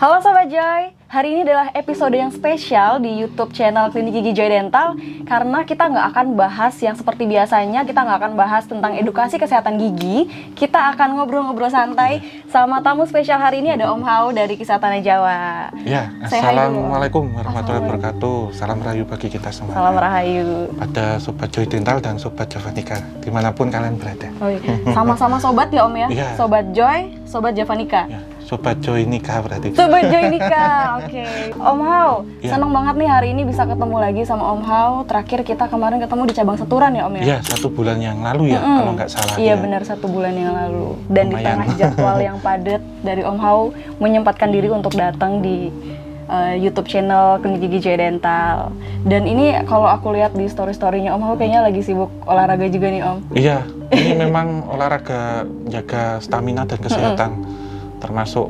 Halo Sobat Joy, hari ini adalah episode yang spesial di YouTube channel Klinik Gigi Joy Dental. Karena kita nggak akan bahas yang seperti biasanya, kita nggak akan bahas tentang edukasi kesehatan gigi. Kita akan ngobrol-ngobrol santai sama tamu spesial hari ini, ada Om Hao dari Kisah Tanah Jawa. Ya, Assalamualaikum warahmatullahi wabarakatuh. Salam rahayu bagi kita semua. Salam rahayu pada Sobat Joy Dental dan Sobat Javanika, dimanapun kalian berada. Oh, iya. Sama-sama sobat ya Om ya? Iya. Sobat Joy, Sobat Javanika. Ya, Sobat Joy Nikah berarti. Sobat Joy Nikah, oke. Om Hao, Ya. seneng banget nih hari ini bisa ketemu lagi sama Om Hao. Terakhir kita kemarin ketemu di cabang Seturan ya Om ya? Iya, 1 bulan yang lalu ya, kalau nggak salah. Iya ya. benar, 1 bulan yang lalu. Dan Lumayan. di tengah jadwal yang padat dari Om Hao menyempatkan diri untuk datang di YouTube channel Klinik Gigi Joy Dental. Dan ini kalau aku lihat di story-storynya Om Hao kayaknya lagi sibuk olahraga juga nih Om. Iya, ini memang olahraga jaga stamina dan kesehatan. Termasuk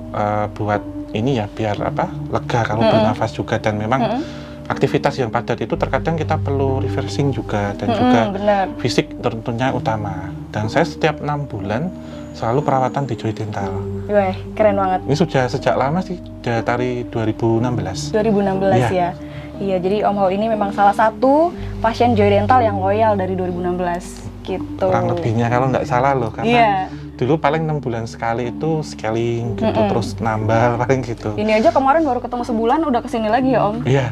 buat ini ya, biar lega kalau bernafas juga. Dan memang aktivitas yang padat itu terkadang kita perlu refreshing juga. Dan juga Benar. fisik tentunya utama. Dan saya setiap 6 bulan selalu perawatan di Joy Dental. Wah, keren banget. Ini sudah sejak lama sih, dari 2016. 2016 ya. Iya, jadi Om Hao ini memang salah satu pasien Joy Dental yang loyal dari 2016 gitu. Kurang lebihnya kalau nggak salah loh, karena Iya. dulu paling 6 bulan sekali itu scaling gitu, terus nambah paling gitu. Ini aja kemarin baru ketemu sebulan udah kesini lagi ya Om. Iya,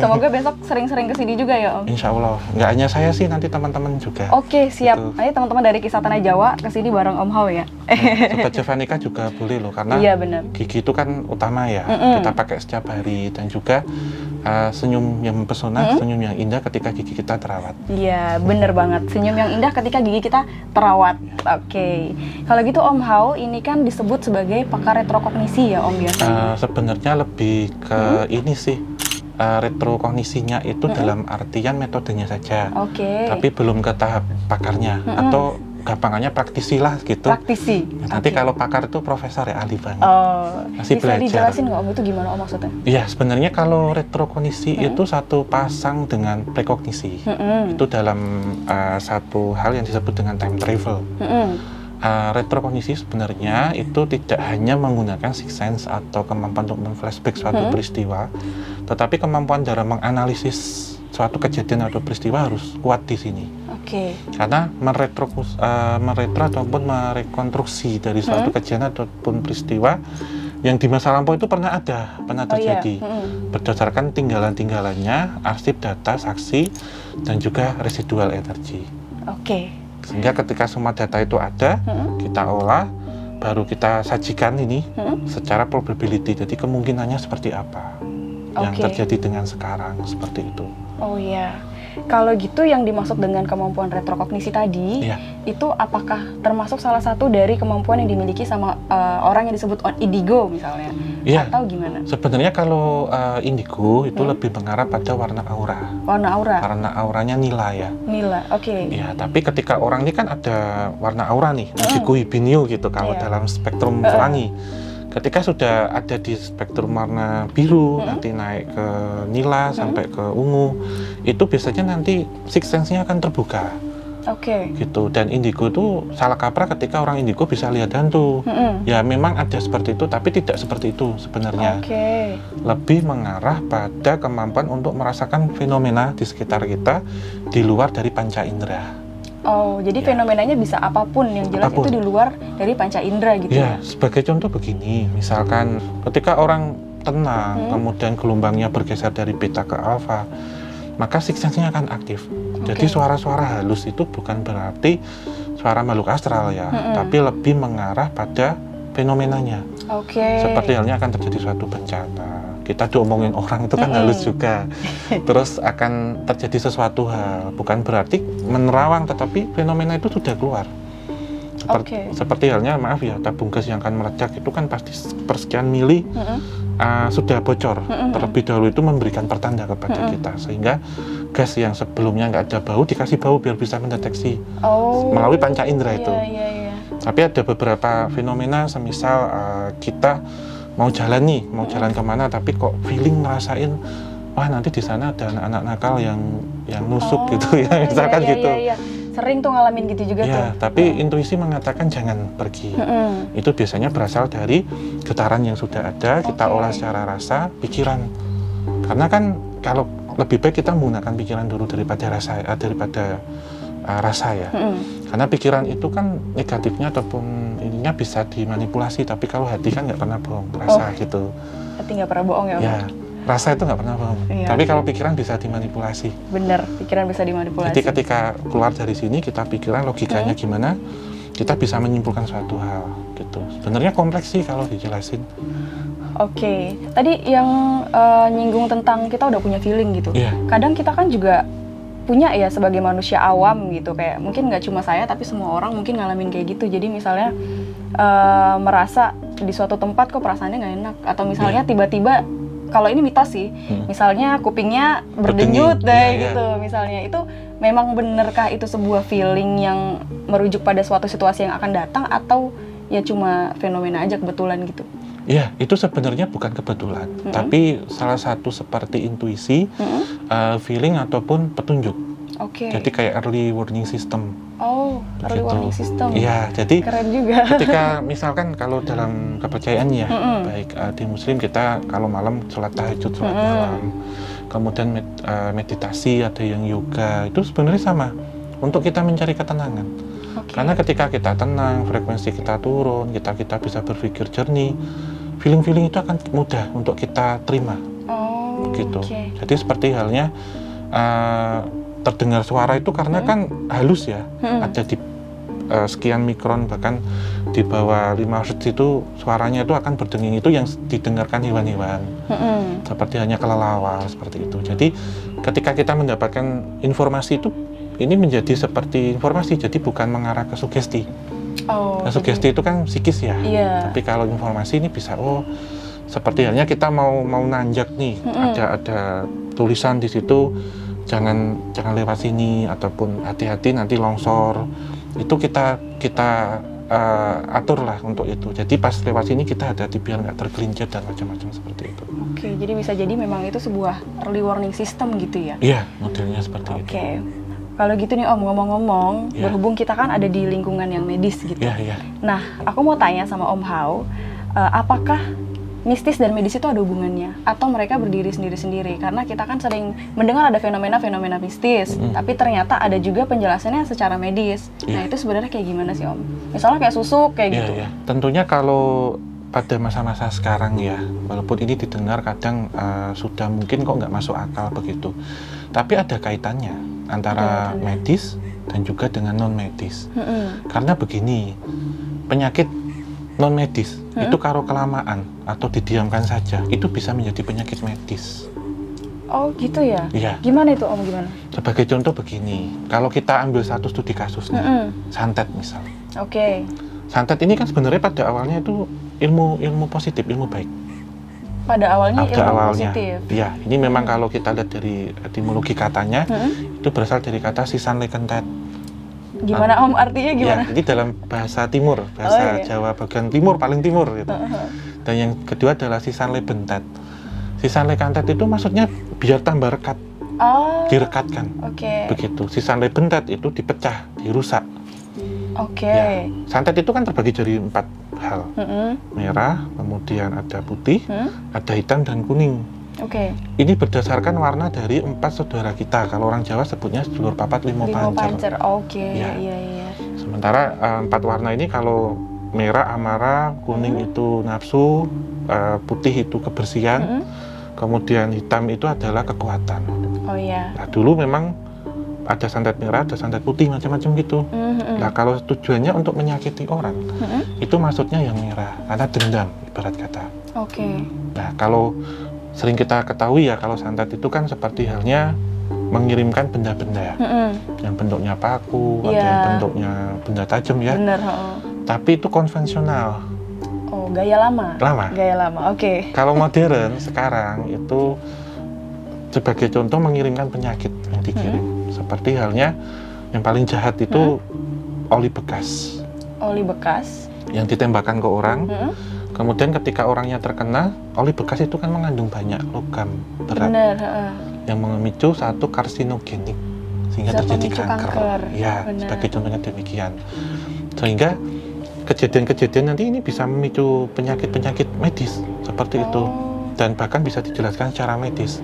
Semoga besok sering-sering kesini juga ya Om. insya Allah. Nggak hanya saya sih, nanti teman-teman juga. Oke, siap. Gitu. Ayo teman-teman dari Kisah Tanah Jawa kesini bareng Om Hao ya. Sobat Javanika juga boleh loh, karena Iya benar. gigi itu kan utama ya, kita pakai setiap hari. Dan juga senyum yang mempesona, senyum yang indah ketika gigi kita terawat. Iya, bener banget. Senyum yang indah ketika gigi kita terawat. Oke. Kalau gitu Om Hao, ini kan disebut sebagai pakar retrokognisi ya Om biasanya. Sebenarnya lebih ke ini sih, retrokognisinya itu dalam artian metodenya saja. Oke. Tapi belum ke tahap pakarnya, atau gampangannya praktisi lah gitu. Praktisi. Nanti kalau pakar itu profesor ya, ahli banget. Oh, Masih bisa belajar. dijelasin nggak Om itu gimana Om maksudnya? Iya, sebenarnya kalau retrokognisi itu satu pasang dengan prekognisi. Itu dalam satu hal yang disebut dengan time travel. Retrokognisi sebenarnya itu tidak hanya menggunakan sixth sense atau kemampuan untuk men-flashback suatu peristiwa, tetapi kemampuan dalam menganalisis suatu kejadian atau peristiwa harus kuat di sini. Oke. Karena meretro ataupun merekonstruksi dari suatu kejadian ataupun peristiwa yang di masa lampau itu pernah terjadi, berdasarkan tinggalan-tinggalannya, arsip data, saksi, dan juga residual energi. Oke. Sehingga ketika semua data itu ada, kita olah, baru kita sajikan ini secara probability. Jadi kemungkinannya seperti apa yang terjadi dengan sekarang, seperti itu. Oh iya. Kalau gitu yang dimaksud dengan kemampuan retrokognisi tadi, itu apakah termasuk salah satu dari kemampuan yang dimiliki sama orang yang disebut indigo misalnya? Iya. Atau gimana? Sebenarnya kalau indigo itu lebih mengarah pada warna aura. Warna aura? Warna auranya nila ya. Nila, oke. Ya, tapi ketika orang ini kan ada warna aura nih, Indigo Hibinio gitu kalau dalam spektrum pelangi. Ketika sudah ada di spektrum warna biru, nanti naik ke nila sampai ke ungu, itu biasanya nanti sixth sense-nya akan terbuka. Oke. Gitu. Dan indigo itu salah kaprah ketika orang indigo bisa lihat hantu. Ya memang ada seperti itu, tapi tidak seperti itu sebenarnya. Oke. Lebih mengarah pada kemampuan untuk merasakan fenomena di sekitar kita di luar dari panca indera. Oh, jadi fenomenanya bisa apapun yang jelas Apapun. itu di luar dari panca indera gitu ya? Ya, sebagai contoh begini, misalkan ketika orang tenang, kemudian gelombangnya bergeser dari beta ke alfa, maka sixth sense-nya akan aktif. Jadi suara-suara halus itu bukan berarti suara makhluk astral ya, tapi lebih mengarah pada fenomenanya. Oke. Seperti halnya akan terjadi suatu bencana. Kita diomongin orang itu kan halus juga. Terus akan terjadi sesuatu hal, bukan berarti menerawang, tetapi fenomena itu sudah keluar. Seperti halnya, maaf ya, tabung gas yang akan meledak itu kan pasti persekian mili sudah bocor. Terlebih dahulu itu memberikan pertanda kepada kita, sehingga gas yang sebelumnya nggak ada bau dikasih bau biar bisa mendeteksi melalui panca indera itu. Tapi ada beberapa fenomena, semisal kita mau jalan nih, mau jalan kemana, tapi kok feeling ngerasain, wah nanti di sana ada anak-anak nakal yang nusuk gitu ya, misalkan gitu. Sering tuh ngalamin gitu juga tuh. Ya, tapi intuisi mengatakan jangan pergi. Itu biasanya berasal dari getaran yang sudah ada, kita Oke. olah secara rasa, pikiran. Karena kan kalau lebih baik kita menggunakan pikiran dulu daripada rasa ya. Karena pikiran itu kan negatifnya ataupun ininya bisa dimanipulasi, tapi kalau hati kan nggak pernah bohong, rasa gitu. Hati nggak pernah bohong ya Om? Ya, rasa itu nggak pernah bohong. Iya. Tapi kalau pikiran bisa dimanipulasi. Bener, pikiran bisa dimanipulasi. Jadi ketika keluar dari sini kita pikiran logikanya gimana, kita bisa menyimpulkan suatu hal gitu. Sebenarnya kompleks sih kalau dijelasin. Oke, tadi yang nyinggung tentang kita udah punya feeling gitu. Iya. Kadang kita kan juga punya ya sebagai manusia awam gitu, kayak mungkin nggak cuma saya tapi semua orang mungkin ngalamin kayak gitu. Jadi misalnya merasa di suatu tempat kok perasaannya nggak enak, atau misalnya tiba-tiba, kalau ini mitos sih, misalnya kupingnya berdenyut Berdenging. deh Iya, iya. gitu, misalnya itu memang benerkah itu sebuah feeling yang merujuk pada suatu situasi yang akan datang, atau ya cuma fenomena aja kebetulan gitu? Iya, itu sebenarnya bukan kebetulan, tapi salah satu seperti intuisi, feeling ataupun petunjuk. Oke. Jadi kayak early warning system. Oh, early Begitu. warning system. Iya, jadi Keren juga. ketika misalkan kalau dalam kepercayaan ya, baik di Muslim kita kalau malam sholat tahajud, sholat malam, kemudian meditasi, ada yang yoga, itu sebenarnya sama untuk kita mencari ketenangan. Oke. Karena ketika kita tenang, frekuensi kita turun, kita bisa berpikir jernih, feeling-feeling itu akan mudah untuk kita terima, Oh, gitu. oke. Jadi seperti halnya terdengar suara itu karena kan halus ya, ada di sekian mikron, bahkan di bawah 5 Hz itu suaranya itu akan berdenging, itu yang didengarkan hewan-hewan, seperti hanya kelelawar seperti itu. Jadi ketika kita mendapatkan informasi itu, ini menjadi seperti informasi, jadi bukan mengarah ke sugesti. Oh, Nah, sugesti itu kan psikis ya. Iya. Tapi kalau informasi ini bisa, seperti halnya kita mau nanjak nih, ada tulisan di situ, jangan lewat sini, ataupun hati-hati nanti longsor. Itu kita atur lah untuk itu. Jadi pas lewat sini kita hati-hati biar nggak tergelincir dan macam-macam seperti itu. Oke, jadi bisa jadi memang itu sebuah early warning system gitu ya? Iya, modelnya seperti itu. Oke. Kalau gitu nih Om, ngomong-ngomong, Iya. berhubung kita kan ada di lingkungan yang medis gitu. Iya, iya. Nah, aku mau tanya sama Om Hao, apakah mistis dan medis itu ada hubungannya? Atau mereka berdiri sendiri-sendiri? Karena kita kan sering mendengar ada fenomena-fenomena mistis, tapi ternyata ada juga penjelasannya secara medis. Nah, Iya. itu sebenarnya kayak gimana sih Om? Misalnya kayak susuk, kayak Iya, gitu. iya. Tentunya kalau pada masa-masa sekarang ya, walaupun ini didengar kadang sudah mungkin kok nggak masuk akal begitu, tapi ada kaitannya antara medis dan juga dengan non medis. Karena begini, penyakit non medis itu kalau kelamaan atau didiamkan saja itu bisa menjadi penyakit medis. Oh gitu ya? Iya. Gimana itu Om, gimana? Sebagai contoh begini, kalau kita ambil satu studi kasus nih, santet misal. Oke. Santet ini kan sebenarnya pada awalnya itu ilmu positif, ilmu baik. Pada awalnya Pada ilmu awalnya, positif. iya. Ini memang kalau kita lihat dari etimologi katanya, itu berasal dari kata sisan lekentet. Gimana Om, artinya gimana? Ya, ini dalam bahasa timur, bahasa iya. Jawa bagian timur, paling timur gitu. Dan yang kedua adalah sisan lebentet. Sisan lekentet itu maksudnya biar tambah rekat, Oh, direkatkan. oke. Begitu. Sisan lebentet itu dipecah, dirusak. Oke. Ya. Santet itu kan terbagi jadi 4 hal. Merah, kemudian ada putih, ada hitam dan kuning. Oke. Ini berdasarkan warna dari 4 saudara kita. Kalau orang Jawa sebutnya sedulur papat limo Limo pancer. pancer. Oke. Ya. Iya. Sementara 4 warna ini kalau merah amarah, kuning itu nafsu, putih itu kebersihan, kemudian hitam itu adalah kekuatan. Oh iya. Nah, dulu memang ada santet merah, ada santet putih, macam-macam gitu. Nah, kalau tujuannya untuk menyakiti orang, itu maksudnya yang merah, karena dendam, ibarat kata. Oke. Nah, kalau sering kita ketahui ya, kalau santet itu kan seperti halnya mengirimkan benda-benda yang bentuknya paku, ada yang Iya. bentuknya benda tajam ya. Bener. Oh. Tapi itu konvensional, Oh, gaya lama. lama. Gaya lama. Oke. Kalau modern sekarang itu sebagai contoh mengirimkan penyakit yang dikirim. Seperti halnya yang paling jahat itu oli bekas Oli bekas. yang ditembakkan ke orang. Kemudian ketika orangnya terkena, oli bekas itu kan mengandung banyak logam berat Bener. yang memicu satu karsinogenik sehingga Bisa terjadi pemicu kanker. kanker, Ya, benar. sebagai contohnya demikian. Sehingga kejadian-kejadian nanti ini bisa memicu penyakit-penyakit medis seperti itu, Oh. dan bahkan bisa dijelaskan secara medis.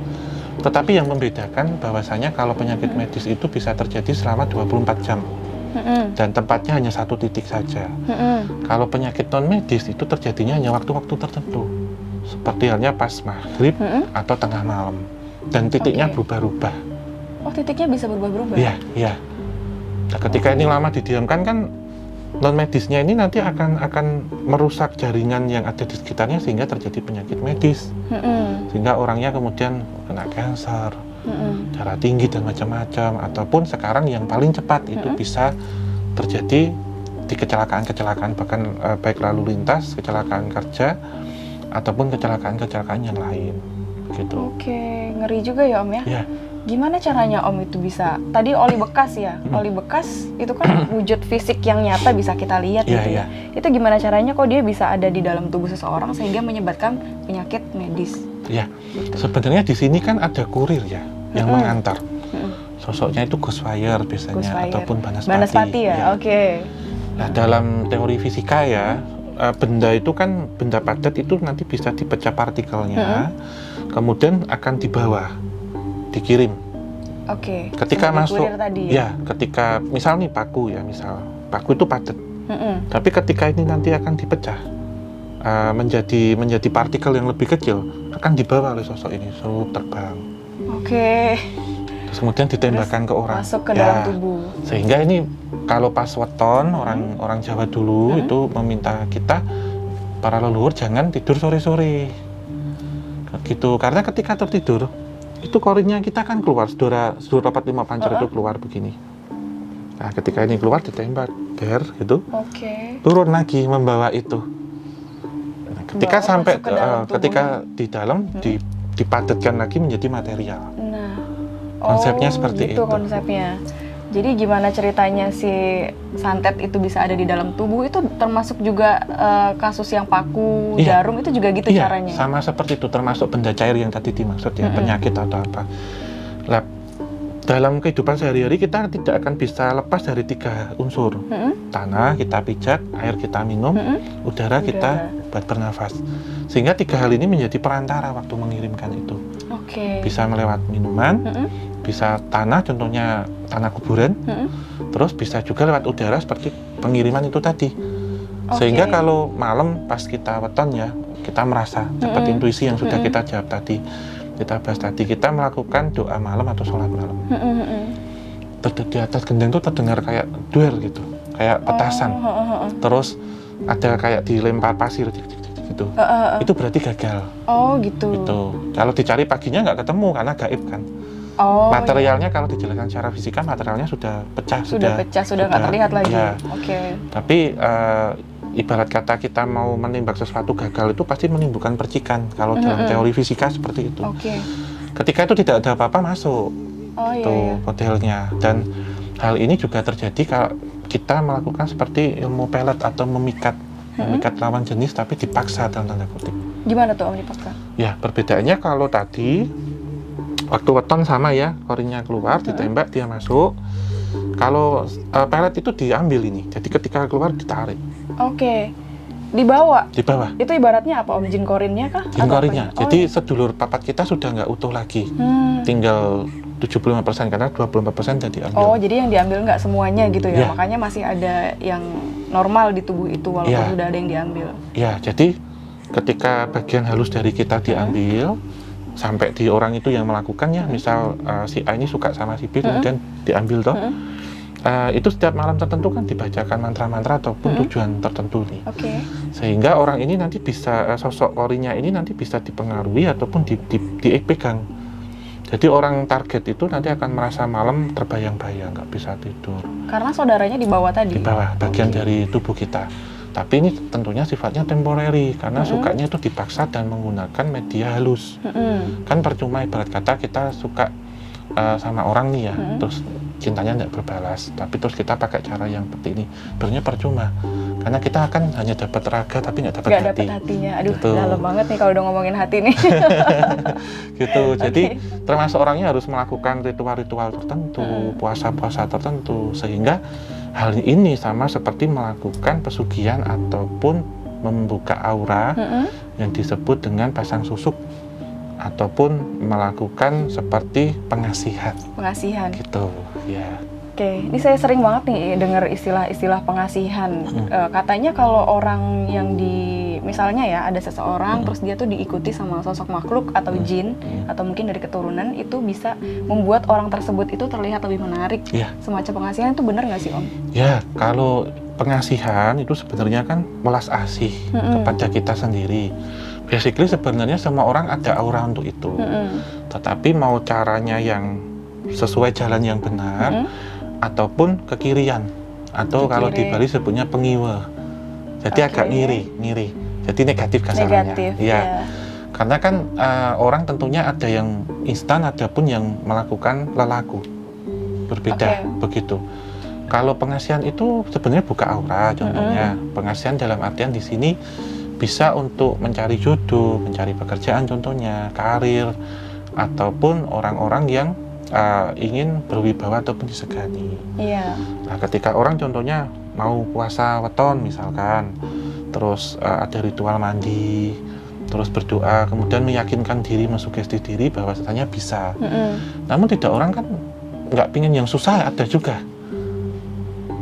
Tetapi yang membedakan bahwasanya kalau penyakit medis itu bisa terjadi selama 24 jam dan tempatnya hanya satu titik saja. Kalau penyakit non medis itu terjadinya hanya waktu-waktu tertentu, seperti halnya pas maghrib atau tengah malam, dan titiknya Oke. berubah-ubah. Oh, titiknya bisa berubah-berubah? Iya, iya. Nah, ketika ini lama didiamkan kan non medisnya ini nanti akan merusak jaringan yang ada di sekitarnya sehingga terjadi penyakit medis, sehingga orangnya kemudian kena kanker, darah tinggi dan macam-macam, ataupun sekarang yang paling cepat itu bisa terjadi di kecelakaan-kecelakaan, bahkan baik lalu lintas, kecelakaan kerja ataupun kecelakaan-kecelakaan yang lain gitu. Oke, ngeri juga ya Om ya. Ya, Gimana caranya Om itu bisa? Tadi oli bekas ya, oli bekas itu kan wujud fisik yang nyata bisa kita lihat Iya, gitu ya. Itu gimana caranya kok dia bisa ada di dalam tubuh seseorang sehingga menyebabkan penyakit medis? ya. Sebenarnya di sini kan ada kurir ya yang mengantar. Sosoknya itu Ghostwire biasanya, Ghostwire. ataupun Banaspati. Banaspati ya, Ya. oke. Nah, dalam teori fisika ya, benda itu kan, benda padat itu nanti bisa dipecah partikelnya, kemudian akan dibawa, dikirim. Oke. Ketika Seperti masuk, kurir tadi ya. ya, ketika misal nih paku ya, misal paku itu padat, tapi ketika ini nanti akan dipecah menjadi partikel yang lebih kecil, akan dibawa oleh sosok ini, suruh terbang. Oke. Terus kemudian ditembakkan ke orang. Masuk ke Ya, dalam tubuh. sehingga ini kalau pas weton orang Jawa dulu itu meminta kita para leluhur jangan tidur sore-sore gitu, karena ketika tertidur itu korinnya kita kan keluar, sedora 45 pancer itu keluar begini. Nah, ketika ini keluar ditembak ber gitu, Oke. turun lagi membawa itu. Nah, ketika Membawa sampai masuk ke dalam tubuh. ketika di dalam dipadatkan lagi menjadi material. Nah, Konsepnya seperti gitu itu. konsepnya. Jadi gimana ceritanya si santet itu bisa ada di dalam tubuh, itu termasuk juga kasus yang paku, Iya. jarum itu juga gitu Iya, caranya? sama seperti itu, termasuk benda cair yang tadi dimaksud ya, penyakit atau apa. Lah, dalam kehidupan sehari-hari kita tidak akan bisa lepas dari 3 unsur. Tanah kita pijak, air kita minum, udara kita buat bernafas. Sehingga 3 hal ini menjadi perantara waktu mengirimkan itu. Oke. Bisa melewat minuman, bisa tanah, contohnya tanah kuburan, terus bisa juga lewat udara seperti pengiriman itu tadi. Sehingga kalau malam pas kita weton ya, kita merasa dapat intuisi yang sudah kita jawab tadi, kita bahas tadi, kita melakukan doa malam atau sholat malam. Di atas gendeng tuh terdengar kayak duel gitu, kayak petasan. Terus ada kayak dilempar pasir gitu. Itu berarti gagal. Oh gitu. Gitu. Kalau dicari paginya nggak ketemu karena gaib kan. Oh, Materialnya kalau dijelaskan secara fisika, materialnya sudah pecah, sudah pecah, sudah nggak terlihat lagi. Ya. Oke. Tapi ibarat kata kita mau menembak sesuatu gagal itu pasti menimbulkan percikan. Kalau dalam teori fisika seperti itu. Oke. Ketika itu tidak ada apa-apa masuk. Oh Itu iya. modelnya. Dan hal ini juga terjadi kalau kita melakukan seperti ilmu pelet atau memikat lawan jenis tapi dipaksa dalam tanda kutip. Gimana tuh Om dipaksa? Ya, perbedaannya kalau tadi waktu weton sama ya, korinnya keluar, ditembak, dia masuk. Kalau pelet itu diambil ini, jadi ketika keluar ditarik Oke. Dibawa. di bawah, Itu ibaratnya apa Om? Jin korinnya kah? jin Atau korinnya. apanya? Jadi sedulur papat kita sudah nggak utuh lagi, tinggal 75% karena 24% sudah diambil. Oh, jadi yang diambil nggak semuanya gitu ya? Iya. Makanya masih ada yang normal di tubuh itu walaupun Iya. sudah ada yang diambil. Ya, jadi ketika bagian halus dari kita diambil, sampai di orang itu yang melakukannya, misal si A ini suka sama si B, kemudian diambil toh. Itu setiap malam tertentu kan dibacakan mantra-mantra ataupun tujuan tertentu nih. Oke. Sehingga orang ini nanti bisa, sosok korinya ini nanti bisa dipengaruhi ataupun dipegang. Jadi orang target itu nanti akan merasa malam terbayang-bayang, nggak bisa tidur. Karena saudaranya di bawah tadi. Di bawah, bagian dari tubuh kita. Tapi ini tentunya sifatnya temporary, karena sukanya itu dipaksa dan menggunakan media halus. Kan percuma ibarat kata kita suka sama orang nih ya, terus cintanya nggak berbalas, tapi terus kita pakai cara yang seperti ini, sebenarnya percuma. Karena kita akan hanya dapat raga tapi nggak dapat Nggak hati. dapet hatinya. Aduh, Gitu. dalam banget nih kalau udah ngomongin hati nih. Gitu. Jadi Oke. termasuk orangnya harus melakukan ritual-ritual tertentu, puasa-puasa tertentu, sehingga hal ini sama seperti melakukan pesugihan ataupun membuka aura yang disebut dengan pasang susuk, ataupun melakukan seperti pengasihan Pengasihan. gitu ya. Oke, ini saya sering banget nih dengar istilah-istilah pengasihan. Katanya kalau orang yang misalnya ya ada seseorang terus dia tuh diikuti sama sosok makhluk atau jin atau mungkin dari keturunan, itu bisa membuat orang tersebut itu terlihat lebih menarik. Ya. Semacam pengasihan itu benar nggak sih Om? Ya, kalau pengasihan itu sebenarnya kan welas asih kepada kita sendiri. Basically sebenarnya semua orang ada aura untuk itu. Tetapi mau caranya yang sesuai jalan yang benar ataupun kekirian, atau kalau di Bali sebutnya pengiwe. Jadi agak ngiri. Jadi negatif kasarannya. Negatif, Ya. ya. Karena kan orang tentunya ada yang instan, ada pun yang melakukan lelaku. Berbeda begitu. Kalau pengasihan itu sebenarnya buka aura contohnya. Pengasihan dalam artian di sini bisa untuk mencari jodoh, mencari pekerjaan contohnya, karir, ataupun orang-orang yang ingin berwibawa ataupun disegani. Iya. Nah, ketika orang contohnya mau puasa weton misalkan, terus ada ritual mandi, terus berdoa, kemudian meyakinkan diri, mensugesti diri bahwa sebenarnya bisa. Namun tidak, orang kan nggak pingin yang susah, ada juga.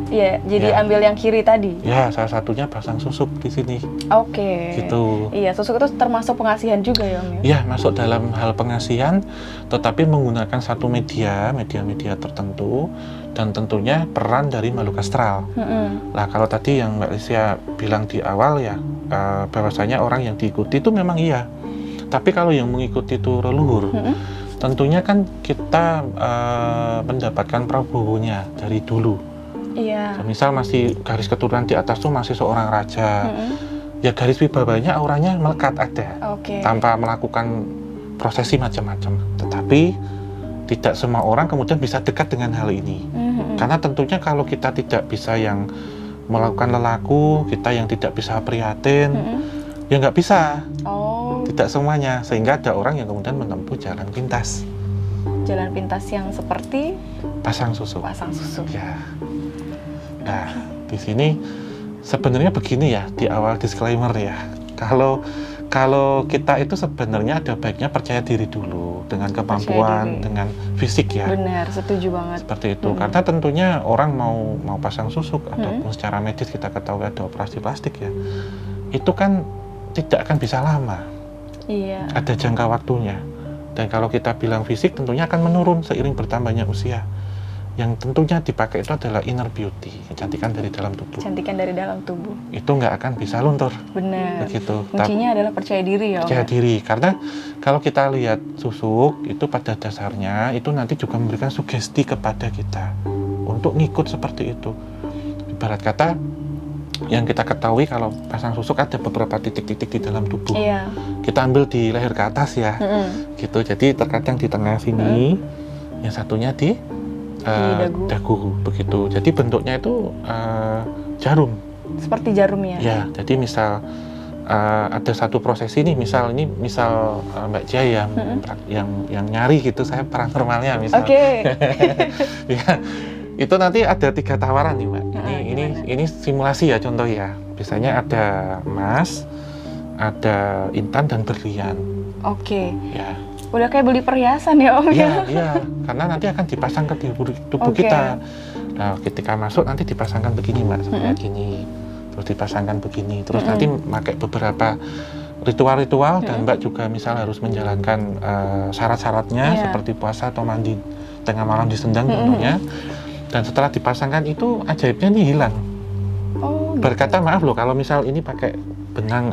Iya, jadi Ya. ambil yang kiri tadi. Ya, salah satunya pasang susuk di sini. Oke. Gitu. Iya, susuk itu termasuk pengasihan juga ya Om ya? Ya, masuk dalam hal pengasihan, tetapi menggunakan satu media tertentu, dan tentunya peran dari makhluk astral. Nah, kalau tadi yang Mbak Lisya bilang di awal ya, bahwasanya orang yang diikuti itu memang iya. Tapi kalau yang mengikuti itu leluhur, tentunya kan kita mendapatkan prabowonya dari dulu. Iya. Misal masih garis keturunan di atas tuh masih seorang raja, ya garis wibawanya auranya melekat ada, Oke. tanpa melakukan prosesi macam-macam. Tetapi tidak semua orang kemudian bisa dekat dengan hal ini, karena tentunya kalau kita tidak bisa yang melakukan lelaku, kita yang tidak bisa prihatin, ya nggak bisa. Oh, Tidak semuanya, sehingga ada orang yang kemudian menempuh jalan pintas, jalan pintas yang seperti pasang susuk. pasang susuk. Ya. Nah, di sini sebenarnya begini ya, di awal disclaimer ya. Kalau kita itu sebenarnya ada baiknya percaya diri dulu dengan kemampuan, diri. dengan fisik ya. Benar, setuju banget. Seperti itu. Karena tentunya orang mau pasang susuk ataupun secara medis kita ketahui ada operasi plastik ya. Itu kan tidak akan bisa lama. Iya. Ada jangka waktunya. Dan kalau kita bilang fisik tentunya akan menurun seiring bertambahnya usia. Yang tentunya dipakai itu adalah inner beauty, kecantikan dari dalam tubuh. Kecantikan dari dalam tubuh. Itu nggak akan bisa luntur. Benar. Begitu. Kuncinya adalah percaya diri ya Om. Percaya diri. Karena kalau kita lihat susuk, itu pada dasarnya itu nanti juga memberikan sugesti kepada kita untuk ngikut seperti itu. Ibarat kata, yang kita ketahui kalau pasang susuk ada beberapa titik-titik di dalam tubuh. Iya. Kita ambil di leher ke atas ya. Gitu. Jadi terkadang di tengah sini, yang satunya di dagu begitu. Jadi bentuknya itu jarum. Seperti jarum ya. Ya, jadi misal ada satu prosesi nih, misal Mbak Jaya yang nyari gitu, saya paranormalnya misal. Oke. Ya, itu nanti ada 3 tawaran nih Mbak. Gimana? Ini simulasi ya, contoh ya. Biasanya ada emas, ada intan dan berlian. Oke. Ya. Udah kayak beli perhiasan ya Om ya. Iya, karena nanti akan dipasang ke tubuh Oke. kita. Nah, ketika masuk nanti dipasangkan begini Mbak, seperti gini. Terus dipasangkan begini. Terus nanti pakai beberapa ritual-ritual dan Mbak juga misal harus menjalankan syarat-syaratnya seperti puasa atau mandi tengah malam di sendang contohnya. Dan setelah dipasangkan itu ajaibnya nih hilang. Oh. Berkata maaf loh, kalau misal ini pakai benang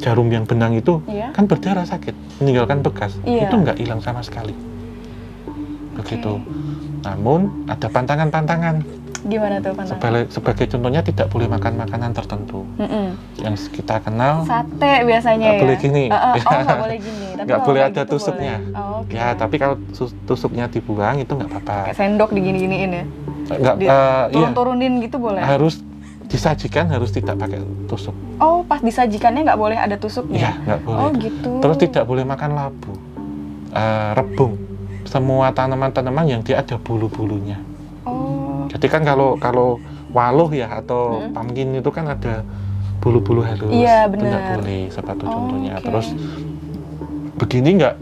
jarum yang benang itu kan berdarah sakit, meninggalkan bekas. Itu nggak hilang sama sekali. Begitu. Namun ada pantangan-pantangan. Gimana tuh pantangan? Sebagai contohnya tidak boleh makan makanan tertentu. Yang kita kenal. Sate biasanya Nggak boleh gini. Oh, nggak boleh gini. Tapi Nggak kalau boleh kayak ada gitu tusuknya. boleh. Oh, okay. Ya, tapi kalau tusuknya dibuang itu nggak apa-apa. Kayak sendok digini-giniin ya. Nggak, iya. Turun-turunin gitu boleh. Harus disajikan harus tidak pakai tusuk. Oh, pas disajikannya nggak boleh ada tusuknya? Iya, nggak boleh. Oh gitu. Terus tidak boleh makan labu, rebung, semua tanaman-tanaman yang dia ada bulu-bulunya. Oh. Jadi kan kalau waluh ya atau pumpkin itu kan ada bulu-bulu halus. Iya, Itu nggak benar. boleh, satu contohnya. Oke. Terus begini nggak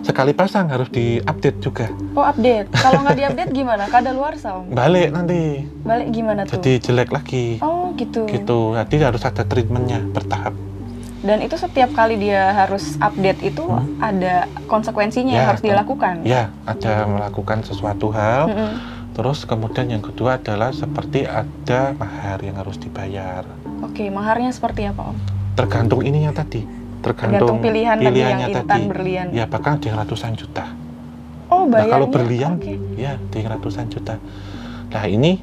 sekali pasang harus diupdate juga. Oh, update. Kalau nggak diupdate gimana? Kadaluarsa, Om? Balik nanti, Balik gimana tuh? jadi jelek lagi. Oh, gitu. Gitu. Jadi harus ada treatmentnya bertahap. Dan itu setiap kali dia harus update itu ada konsekuensinya yang Ya, harus dilakukan. Ya, ada melakukan sesuatu hal. Mm-mm. Terus kemudian yang kedua adalah seperti ada mahar yang harus dibayar. Oke, maharnya seperti apa, Om? Tergantung ininya tadi. Tergantung pilihan tadi yang pilihannya intan berlian. Ya, bahkan ada yang ratusan juta. Oh, Nah, bayarnya. kalau berlian, Oke. ya ada yang ratusan juta. Nah, ini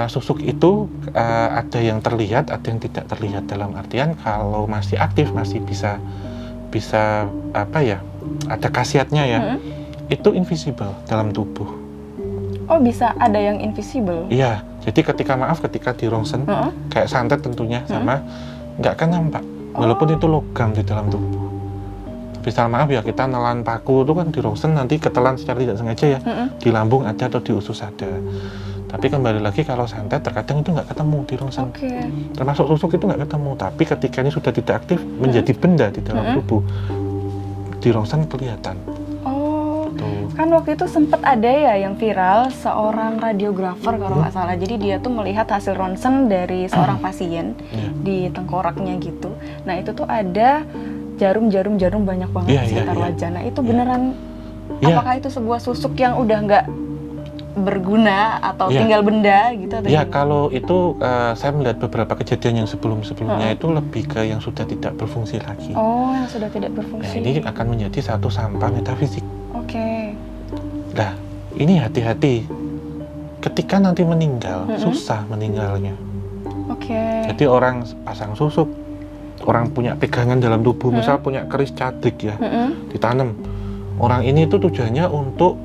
susuk itu ada yang terlihat, ada yang tidak terlihat. Dalam artian kalau masih aktif, masih bisa apa ya? Ada khasiatnya ya. Itu invisible dalam tubuh. Oh, bisa ada yang invisible. Iya, jadi ketika di rongsen, kayak santet tentunya sama, nggak akan nampak. Walaupun itu logam di dalam tubuh. Misal maaf ya, kita nelan paku itu kan di rongsen nanti ketelan secara tidak sengaja ya, di lambung ada atau di usus ada. Tapi kembali lagi kalau santet terkadang itu nggak ketemu di rongsen. Oke. Termasuk susuk itu nggak ketemu. Tapi ketika ini sudah tidak aktif, menjadi benda di dalam tubuh, di rongsen kelihatan. Oh, Tuh. kan waktu itu sempat ada ya yang viral seorang radiografer kalau nggak salah. Jadi dia tuh melihat hasil ronsen dari seorang pasien Iya. di tengkoraknya gitu. Nah itu tuh ada jarum banyak banget Iya, di sekitar iya. wajah. Nah itu beneran, Iya. apakah itu sebuah susuk yang udah nggak berguna atau Iya. tinggal benda gitu? Atau Ya gimana? kalau itu saya melihat beberapa kejadian yang sebelumnya itu lebih ke yang sudah tidak berfungsi lagi. Oh, yang sudah tidak Nah, berfungsi. ini akan menjadi satu sampah metafisik. Oke. Nah, ini hati-hati. Ketika nanti meninggal, susah meninggalnya. Oke. Jadi orang pasang susuk, orang punya pegangan dalam tubuh, misal punya keris cadrik ya, ditanam. Orang ini itu tujuannya untuk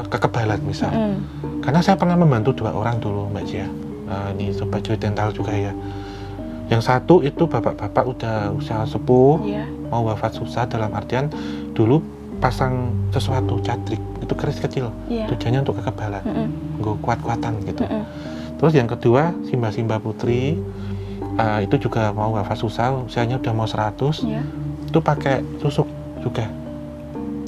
kekebalan misal. Karena saya pernah membantu 2 orang dulu, Mbak Cia. Ini Sobat Joy Dental juga ya. Yang satu itu bapak-bapak udah usia sepuh, Iya. mau wafat susah dalam artian dulu pasang sesuatu cadrik, itu keris kecil, Iya. tujuannya untuk kekebalan, gue kuat-kuatan gitu. Terus yang kedua, Simba Putri, itu juga mau wafat susah, usianya udah mau 100, Iya. itu pakai susuk juga.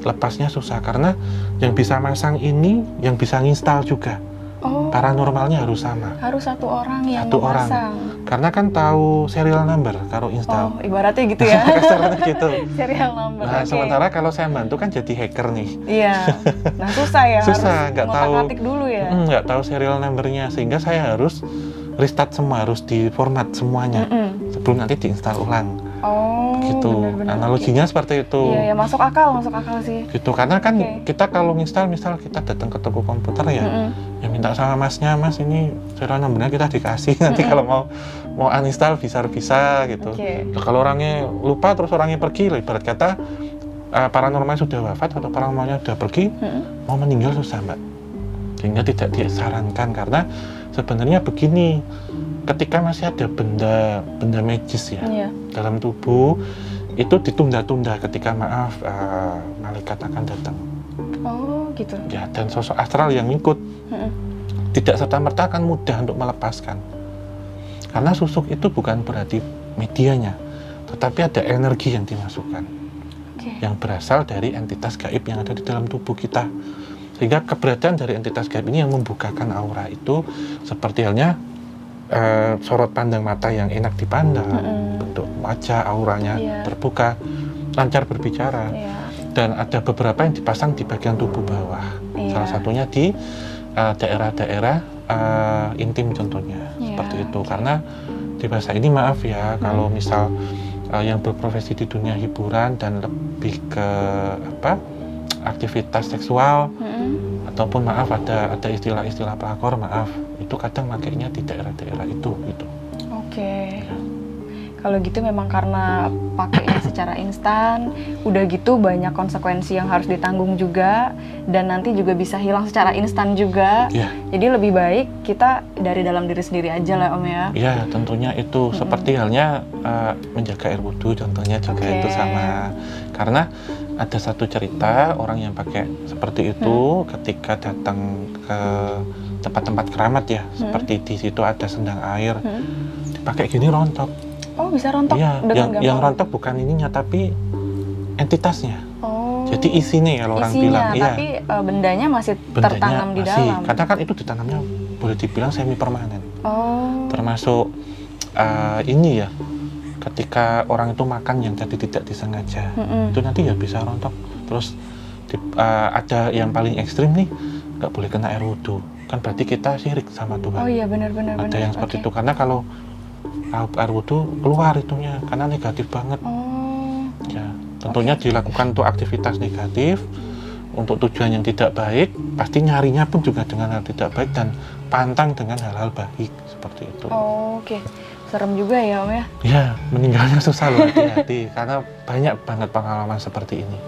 Lepasnya susah, karena yang bisa masang ini, yang bisa nginstal juga. Oh, Paranormalnya harus sama. harus satu orang yang Satu orang. memasang. Karena kan tahu serial number kalau Oh, install. ibaratnya gitu ya. Kasarnya gitu. Serial number. Nah, oke. sementara kalau saya bantu kan jadi hacker nih. Iya. Nah, susah ya. Susah, harus nggak tahu. ngotak-atik dulu ya. Nggak tahu serial numbernya, sehingga saya harus restart semua, harus diformat semuanya sebelum nanti diinstal ulang. Oh, Gitu. benar-benar. Analoginya seperti itu. Iya, ya masuk akal sih. Gitu, karena kan Oke. kita kalau install, misal kita datang ke toko komputer ya, ya minta sama masnya, mas ini serial numbernya kita dikasih, nanti kalau mau uninstall bisa gitu. Oke. Nah, kalau orangnya lupa terus orangnya pergi, ibarat kata paranormal sudah wafat atau paranormalnya sudah pergi, mau meninggal susah, Mbak. Sehingga tidak disarankan, karena sebenarnya begini, ketika masih ada benda magis ya Iya. dalam tubuh, itu ditunda-tunda ketika malaikat akan datang. Oh, gitu. Ya, dan sosok astral yang ikut tidak serta-merta akan mudah untuk melepaskan. Karena susuk itu bukan berarti medianya, tetapi ada energi yang dimasukkan, Oke. yang berasal dari entitas gaib yang ada di dalam tubuh kita. Sehingga keberadaan dari entitas gaib ini yang membukakan aura itu, seperti halnya sorot pandang mata yang enak dipandang, bentuk wajah, auranya Iya. terbuka, lancar berbicara. Iya. Dan ada beberapa yang dipasang di bagian tubuh bawah. Iya. Salah satunya di daerah-daerah intim contohnya. Iya, Seperti itu. oke. Karena di masa ini maaf ya, kalau misal yang berprofesi di dunia hiburan dan lebih ke aktivitas seksual, ataupun maaf ada istilah-istilah pelakor, maaf, itu kadang makainya di daerah-daerah itu gitu. Oke. Kalau gitu memang karena pakainya secara instan, udah gitu banyak konsekuensi yang harus ditanggung juga, dan nanti juga bisa hilang secara instan juga. Ya, Jadi lebih baik kita dari dalam diri sendiri aja lah Om ya. ya tentunya itu seperti halnya menjaga air wudhu contohnya juga Oke. itu sama. Karena ada satu cerita orang yang pakai seperti itu ketika datang ke tempat-tempat keramat ya, seperti di situ ada sendang air, dipakai gini rontok. Oh bisa rontok Iya, dengan yang gampang? rontok bukan ininya tapi entitasnya. Oh. Jadi isinya ya orang isinya, bilang, iya. tapi bendanya masih Bendanya tertanam di masih, dalam. karena kan itu ditanamnya boleh dibilang semi permanen. Oh. Termasuk ini ya, ketika orang itu makan yang tadi tidak disengaja, itu nanti ya bisa rontok. Terus ada yang paling ekstrim nih, nggak boleh kena air wudhu. Kan berarti kita syirik sama Tuhan. Oh iya benar-benar. Ada yang seperti itu, karena kalau air wudhu keluar itunya, karena negatif banget. Oh. Ya, tentunya dilakukan untuk aktivitas negatif, untuk tujuan yang tidak baik, pasti nyarinya pun juga dengan hal tidak baik dan pantang dengan hal-hal baik seperti itu. Oh, oke. Serem juga ya Om ya. Ya, meninggalnya susah loh, hati-hati karena banyak banget pengalaman seperti ini.